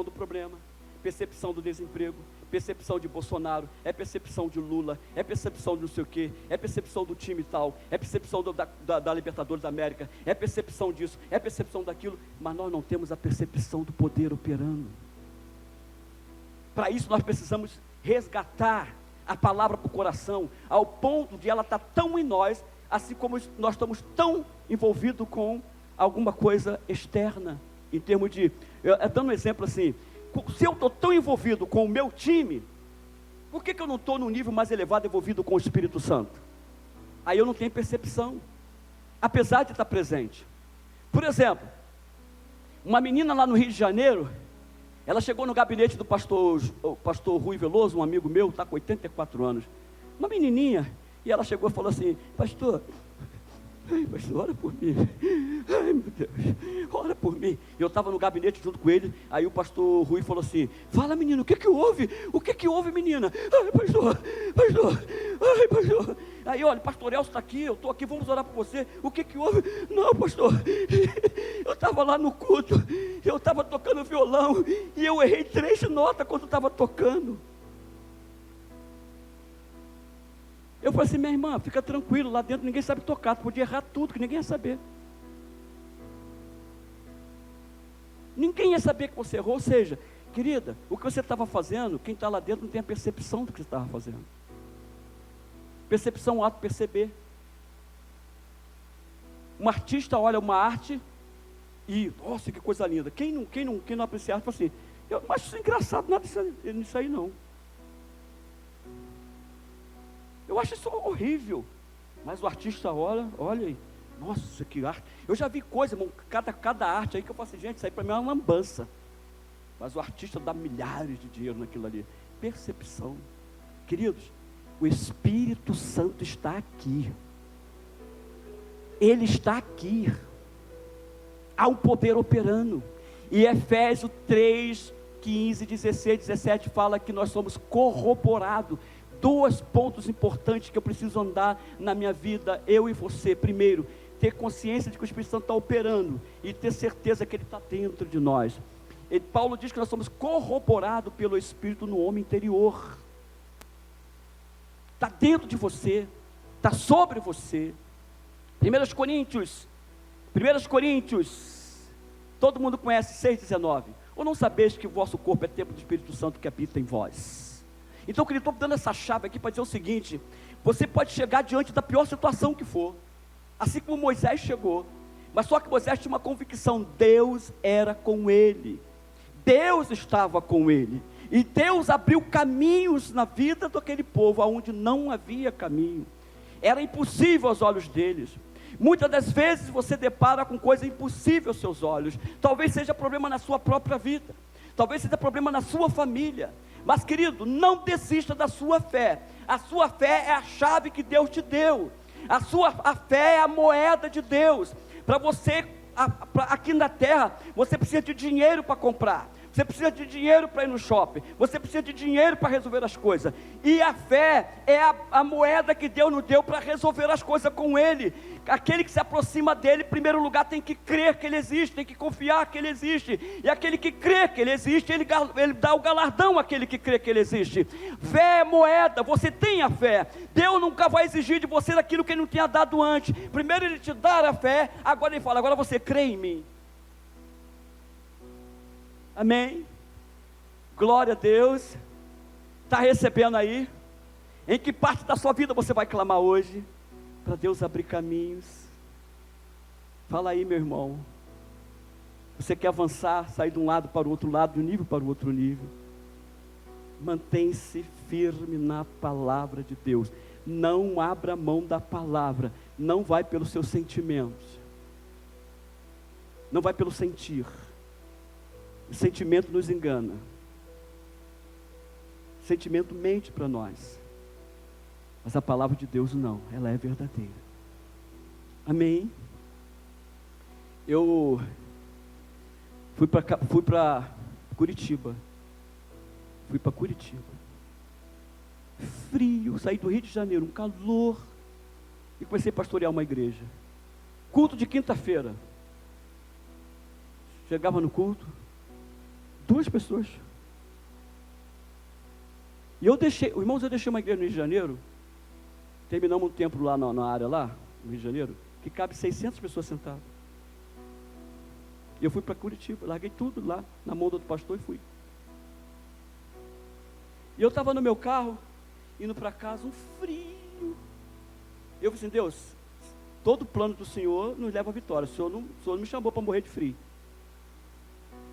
do problema, percepção do desemprego, percepção de Bolsonaro, é percepção de Lula, é percepção de não sei o que, é percepção do time tal, é percepção da Libertadores da América, é percepção disso, é percepção daquilo, mas nós não temos a percepção do poder operando. Para isso nós precisamos resgatar a palavra para o coração, ao ponto de ela estar tão em nós, assim como nós estamos tão envolvidos com alguma coisa externa, em termos de, dando um exemplo assim, se eu estou tão envolvido com o meu time, por que eu não estou num nível mais elevado envolvido com o Espírito Santo? Aí eu não tenho percepção, apesar de estar presente. Por exemplo, uma menina lá no Rio de Janeiro, ela chegou no gabinete do pastor Rui Veloso, um amigo meu, está com 84 anos, uma menininha, e ela chegou e falou assim, pastor, ora por mim, ai meu Deus, ora por mim. Eu estava no gabinete junto com ele, aí o pastor Rui falou assim, fala menino, o que que houve menina? Ai pastor, aí olha, pastor Elcio está aqui, eu estou aqui, vamos orar por você, o que houve? Não pastor, eu estava lá no culto, eu estava tocando violão, e eu errei 3 notas quando estava tocando. Eu falei assim, minha irmã, fica tranquilo, lá dentro ninguém sabe tocar, tu podia errar tudo, que ninguém ia saber. Ninguém ia saber que você errou, ou seja, querida, o que você estava fazendo, quem está lá dentro não tem a percepção do que você estava fazendo. Percepção, ato, perceber. Um artista olha uma arte e, nossa, que coisa linda. Quem não aprecia arte, fala assim, eu não acho isso engraçado, nada nisso aí não. Eu acho isso horrível, mas o artista olha aí, nossa, que arte. Eu já vi coisa, irmão, cada arte aí que eu falo assim, gente, isso aí para mim é uma lambança. Mas o artista dá milhares de dinheiro naquilo ali. Percepção. Queridos, o Espírito Santo está aqui. Ele está aqui. Há um poder operando. E Efésios 3, 15, 16, 17 fala que nós somos corroborados. 2 pontos importantes que eu preciso andar na minha vida, eu e você. Primeiro, ter consciência de que o Espírito Santo está operando e ter certeza que ele está dentro de nós. Paulo diz que nós somos corroborados pelo Espírito no homem interior. Está dentro de você, está sobre você. 1 Coríntios, todo mundo conhece 6,19. Ou não sabeis que o vosso corpo é templo do Espírito Santo que habita em vós? Então, querido, estou dando essa chave aqui para dizer o seguinte: você pode chegar diante da pior situação que for, assim como Moisés chegou, mas só que Moisés tinha uma convicção: Deus era com ele, Deus estava com ele, e Deus abriu caminhos na vida daquele povo, aonde não havia caminho, era impossível aos olhos deles. Muitas das vezes você depara com coisa impossível aos seus olhos, talvez seja problema na sua própria vida, talvez seja problema na sua família, mas querido, não desista da sua fé. A sua fé é a chave que Deus te deu, a fé é a moeda de Deus. Para você, aqui na terra, você precisa de dinheiro para comprar, você precisa de dinheiro para ir no shopping, você precisa de dinheiro para resolver as coisas, e a fé é a moeda que Deus nos deu para resolver as coisas com Ele. Aquele que se aproxima dele, em primeiro lugar, tem que crer que Ele existe, tem que confiar que Ele existe, e aquele que crê que Ele existe, Ele dá o galardão àquele que crê que Ele existe. Fé é moeda, você tem a fé, Deus nunca vai exigir de você daquilo que Ele não tinha dado antes. Primeiro Ele te dá a fé, agora Ele fala: agora você crê em mim. Amém? Glória a Deus. Está recebendo aí? Em que parte da sua vida você vai clamar hoje para Deus abrir caminhos? Fala aí, meu irmão. Você quer avançar, sair de um lado para o outro lado, de um nível para o outro nível? Mantém-se firme na palavra de Deus. Não abra mão da palavra. Não vai pelos seus sentimentos, não vai pelo sentir. O sentimento nos engana, o sentimento mente para nós, mas a palavra de Deus não, ela é verdadeira. Amém? Eu fui para Curitiba, frio, saí do Rio de Janeiro, um calor, e comecei a pastorear uma igreja. Culto de quinta-feira, chegava no culto, 2 pessoas. E eu deixei uma igreja no Rio de Janeiro, terminamos um templo lá na área lá, no Rio de Janeiro, que cabe 600 pessoas sentadas. E eu fui para Curitiba, larguei tudo lá, na mão do outro pastor, e fui. E eu estava no meu carro, indo para casa, um frio. Eu falei assim: Deus, todo plano do Senhor nos leva à vitória, o Senhor não me chamou para morrer de frio.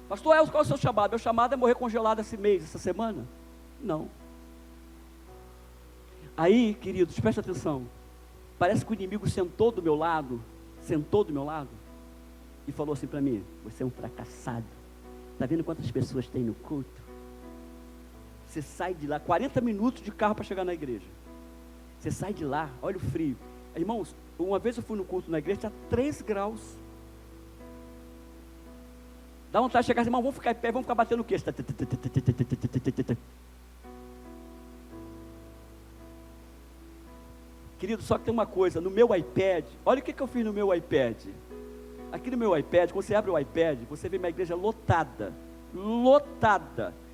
Pastor Elcio, qual é o seu chamado? Meu chamado é morrer congelado esse mês, essa semana? Não. Aí, queridos, preste atenção. Parece que o inimigo sentou do meu lado, e falou assim para mim: você é um fracassado. Está vendo quantas pessoas tem no culto? Você sai de lá, 40 minutos de carro para chegar na igreja. Você sai de lá, olha o frio. Irmãos, uma vez eu fui no culto na igreja, tinha 3 graus. Dá vontade de chegar assim: irmão, vamos ficar em pé, vamos ficar batendo o queixo. Querido, só que tem uma coisa, no meu iPad, olha o que eu fiz no meu iPad. Aqui no meu iPad, quando você abre o iPad, você vê minha igreja lotada.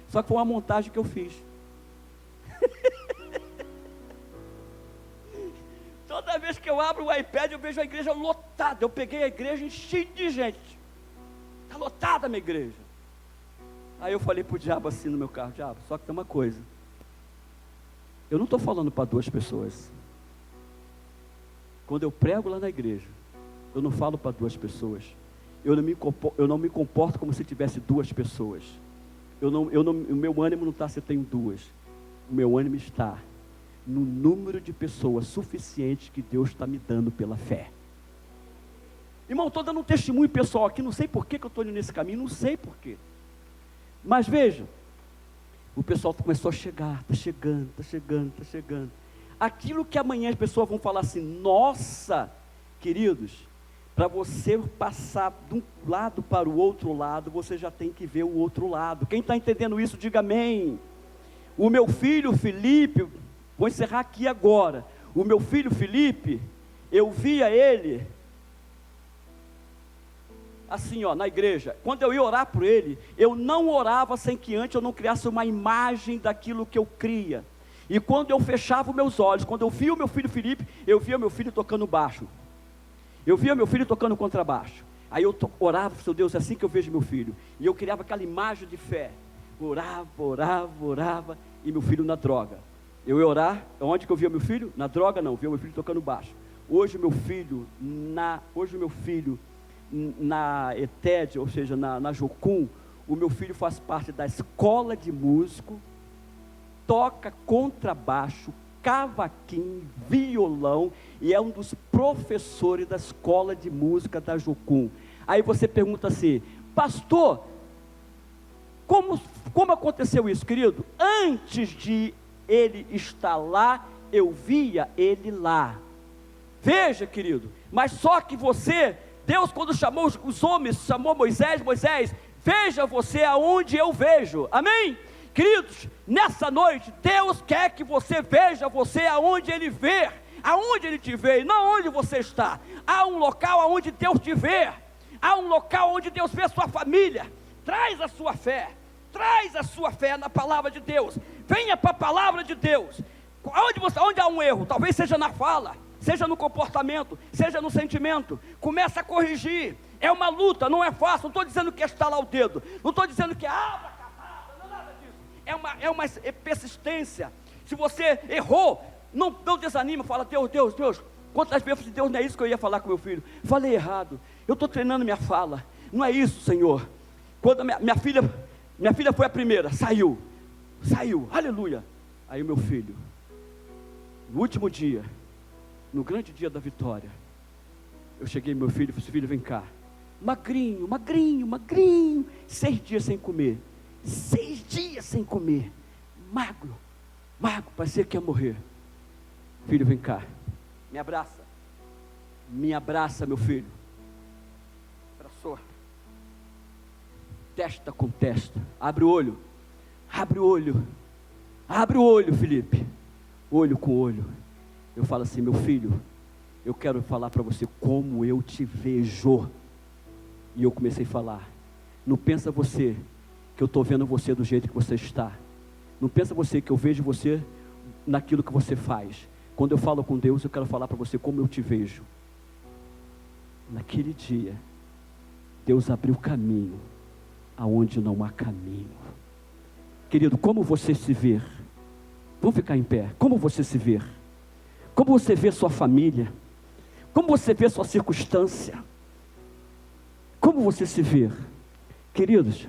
Só que foi uma montagem que eu fiz. Toda vez que eu abro o iPad, eu vejo a igreja lotada. Eu peguei a igreja cheia de gente. Está lotada a minha igreja. Aí eu falei para o diabo assim no meu carro: diabo, só que tem uma coisa. Eu não estou falando para 2 pessoas. Quando eu prego lá na igreja, eu não falo para 2 pessoas. Eu não me comporto como se tivesse 2 pessoas. O meu ânimo não está se eu tenho 2. O meu ânimo está no número de pessoas suficientes que Deus está me dando pela fé. Irmão, estou dando um testemunho pessoal aqui, não sei por que eu estou indo nesse caminho, não sei por quê. Mas veja, o pessoal começou a chegar, está chegando. Aquilo que amanhã as pessoas vão falar assim: nossa, queridos, para você passar de um lado para o outro lado, você já tem que ver o outro lado. Quem está entendendo isso, diga amém. O meu filho Felipe, vou encerrar aqui agora. O meu filho Felipe, eu via ele assim, ó, na igreja, quando eu ia orar por ele, eu não orava sem que antes eu não criasse uma imagem daquilo que eu cria. E quando eu fechava os meus olhos, quando eu via o meu filho Felipe, eu via meu filho tocando baixo, eu via meu filho tocando contrabaixo. Aí eu orava, seu Deus, é assim que eu vejo meu filho. E eu criava aquela imagem de fé. Orava, e meu filho na droga. Eu ia orar, onde que eu via meu filho? Na droga não, via meu filho tocando baixo. Hoje meu filho na ETED, ou seja, na Jocum, o meu filho faz parte da escola de músico, toca contrabaixo, cavaquinho, violão, e é um dos professores da escola de música da Jocum. Aí você pergunta assim, pastor, como aconteceu isso, querido? Antes de ele estar lá, eu via ele lá. Veja, querido, mas só que Deus quando chamou os homens, chamou Moisés, veja você aonde eu vejo, amém? Queridos, nessa noite, Deus quer que você veja você aonde Ele vê, aonde Ele te vê, não onde você está. Há um local aonde Deus te vê, há um local onde Deus vê a sua família. Traz a sua fé na palavra de Deus, venha para a palavra de Deus. Onde há um erro, talvez seja na fala, seja no comportamento, seja no sentimento, começa a corrigir. É uma luta, não é fácil. Não estou dizendo que é estalar o dedo, não estou dizendo que abra a camada, não é nada disso. É uma persistência. Se você errou, não desanima, fala, Deus, quantas vezes Deus, não é isso que eu ia falar com meu filho, falei errado, eu estou treinando minha fala, não é isso, Senhor. Quando minha filha foi a primeira, saiu, aleluia. Aí o meu filho, no último dia, no grande dia da vitória, eu cheguei, meu filho, falei, filho, vem cá, magrinho, 6 dias sem comer, magro, parecia que ia morrer. Filho, vem cá, me abraça, meu filho. Abraçou, testa com testa, abre o olho, Felipe, olho com olho. Eu falo assim, meu filho, eu quero falar para você como eu te vejo. E eu comecei a falar, não pensa você que eu estou vendo você do jeito que você está, não pensa você que eu vejo você naquilo que você faz. Quando eu falo com Deus, eu quero falar para você como eu te vejo. Naquele dia, Deus abriu caminho aonde não há caminho. Querido, como você se vê? Vamos ficar em pé. Como você se vê? Como você vê sua família? Como você vê sua circunstância? Como você se vê? Queridos,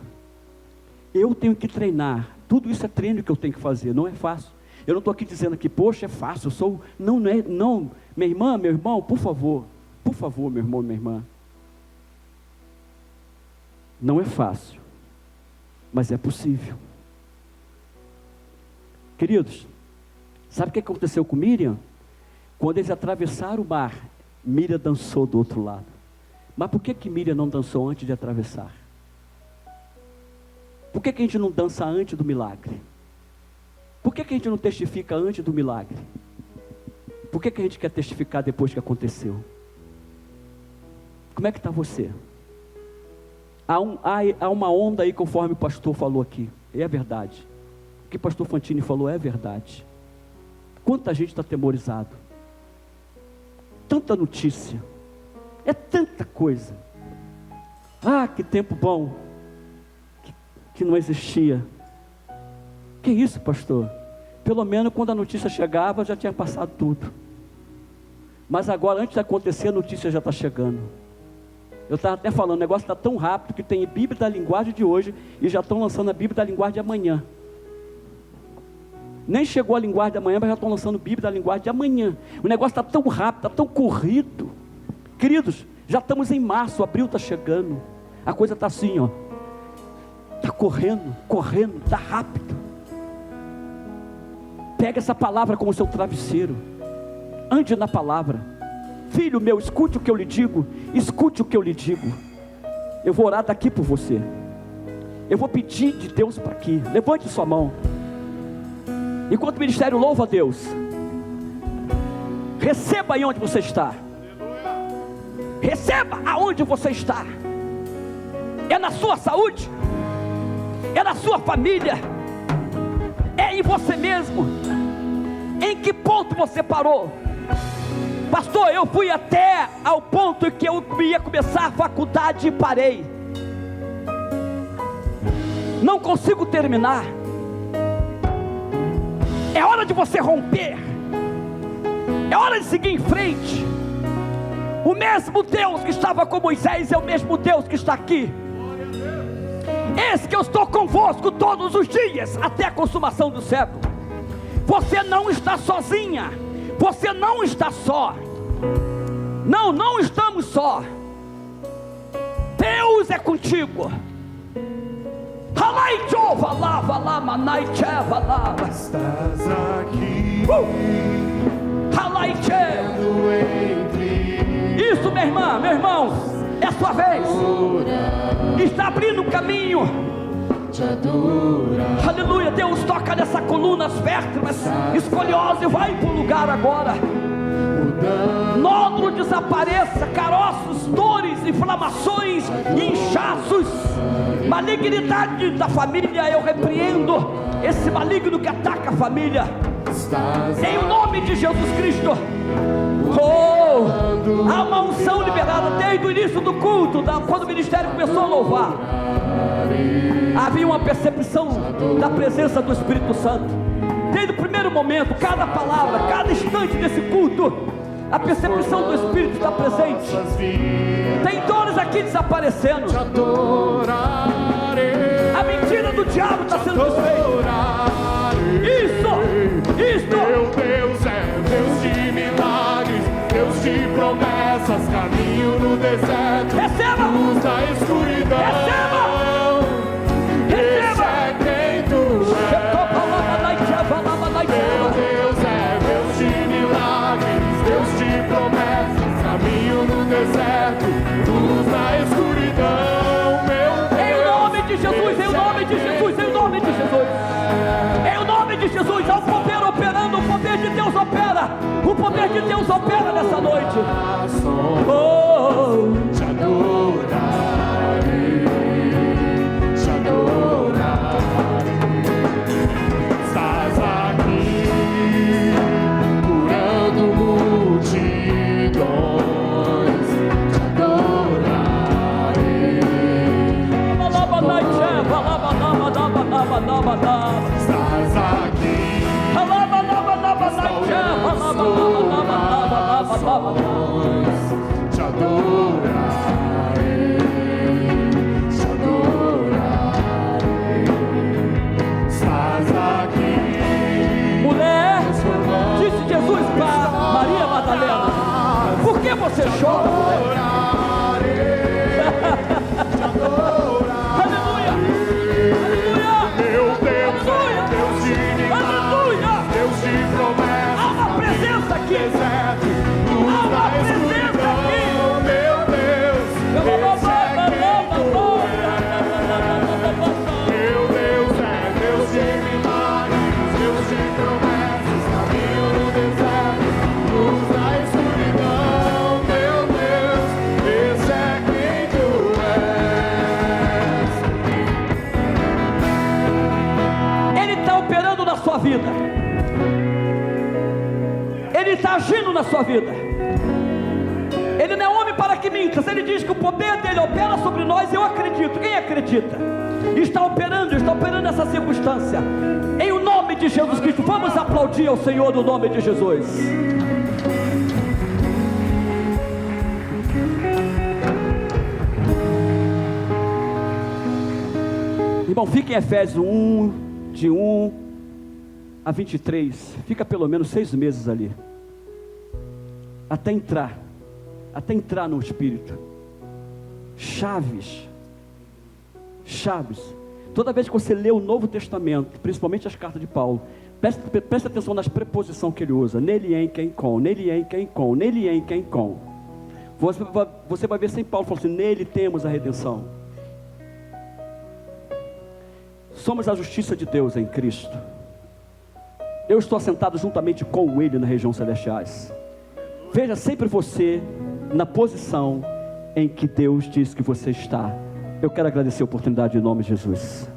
eu tenho que treinar. Tudo isso é treino que eu tenho que fazer. Não é fácil. Eu não estou aqui dizendo que, poxa, é fácil. Não, minha irmã, meu irmão, por favor, meu irmão, minha irmã. Não é fácil, mas é possível. Queridos, sabe o que aconteceu com Miriam? Quando eles atravessaram o mar, Miriam dançou do outro lado. Mas por que Miriam não dançou antes de atravessar? Por que a gente não dança antes do milagre? Por que a gente não testifica antes do milagre? Por que a gente quer testificar depois que aconteceu? Como é que está você? Há uma onda aí, conforme o pastor falou aqui, é verdade. O que o pastor Fantini falou é verdade. Quanta gente está atemorizado, tanta notícia, é tanta coisa. Que tempo bom, que não existia. Que isso, pastor? Pelo menos quando a notícia chegava, já tinha passado tudo. Mas agora, antes de acontecer, a notícia já está chegando. Eu estava até falando, o negócio está tão rápido que tem Bíblia da linguagem de hoje e já estão lançando a Bíblia da linguagem de amanhã. Nem chegou a linguagem de amanhã, mas já estão lançando Bíblia da linguagem de amanhã. O negócio está tão rápido, está tão corrido. Queridos, já estamos em março, abril está chegando. A coisa está assim, ó. Está correndo, está rápido. Pega essa palavra como seu travesseiro. Ande na palavra. Filho meu, escute o que eu lhe digo. Eu vou orar daqui por você. Eu vou pedir de Deus para aqui. Levante sua mão. Enquanto o ministério louva a Deus, receba aí onde você está. Receba aonde você está. É na sua saúde? É na sua família? É em você mesmo? Em que ponto você parou? Pastor, eu fui até ao ponto em que eu ia começar a faculdade e parei. Não consigo terminar. É hora de você romper. É hora de seguir em frente. O mesmo Deus que estava com Moisés é o mesmo Deus que está aqui. Esse que eu estou convosco todos os dias, até a consumação do século. Você não está sozinha. Você não está só. Não estamos só. Deus é contigo. Estás aqui. Isso, minha irmã, meu irmão, é a sua vez. Está abrindo o caminho. Aleluia. Deus toca nessa coluna, as vértebras, escoliose vai para o lugar agora. Nódulo desapareça, caroços, dores, inflamações, inchaços, malignidade da família. Eu repreendo esse maligno que ataca a família em o nome de Jesus Cristo. Há uma unção liberada desde o início do culto, quando o ministério começou a louvar. Havia uma percepção da presença do Espírito Santo. Desde o primeiro momento, cada palavra, cada instante desse culto, a percepção do Espírito está presente. Tem dores aqui desaparecendo. A mentira do diabo está sendo desfeita. Isso. Meu Deus é Deus de milagres, Deus de promessas, caminho no deserto, receba, luz da escuridão. Receba. Esse é quem tu és. Meu Deus é Deus de milagres, Deus de promessas, caminho no deserto, luz da escuridão. Meu Deus. Em nome de Jesus, em nome de Jesus, em nome de Jesus. Em nome de Jesus, há um poder operando, o poder de Deus opera. O poder de Deus opera nessa noite. Te adorarei, te adorarei. Estás aqui, curando multidões. Te adorarei. Estás aqui. Te adorarei, te adorarei. Estás aqui. Mulher, disse Jesus para Maria Madalena: por que você chora, mulher? Aleluia, aleluia. Meu Deus é Deus de milagres, Deus de promessas. Há uma presença aqui. Luz da escuridão. Meu Deus, esse é quem tu és. Meu Deus é Deus de milagres, Deus de promessas, caminho no deserto, luz da escuridão. Meu Deus, esse é quem tu és. Ele está operando na sua vida. Ele está agindo na sua vida. Ele não é homem para que minta. Ele diz que o poder dele opera sobre nós. Eu acredito. Quem acredita? Está operando nessa circunstância. Em o nome de Jesus Cristo, vamos aplaudir ao Senhor no nome de Jesus. Irmão, fica em Efésios 1, de 1 a 23. Fica pelo menos 6 meses ali. Até entrar no Espírito. Chaves. Toda vez que você lê o Novo Testamento, principalmente as cartas de Paulo, preste atenção nas preposições que ele usa. Nele, em, quem, com. Nele, em, quem, com. Nele, em, quem, com. Você vai ver sem Paulo falando assim: nele temos a redenção. Somos a justiça de Deus em Cristo. Eu estou assentado juntamente com Ele nas regiões celestiais. Veja sempre você na posição em que Deus diz que você está Eu quero agradecer a oportunidade em nome de Jesus.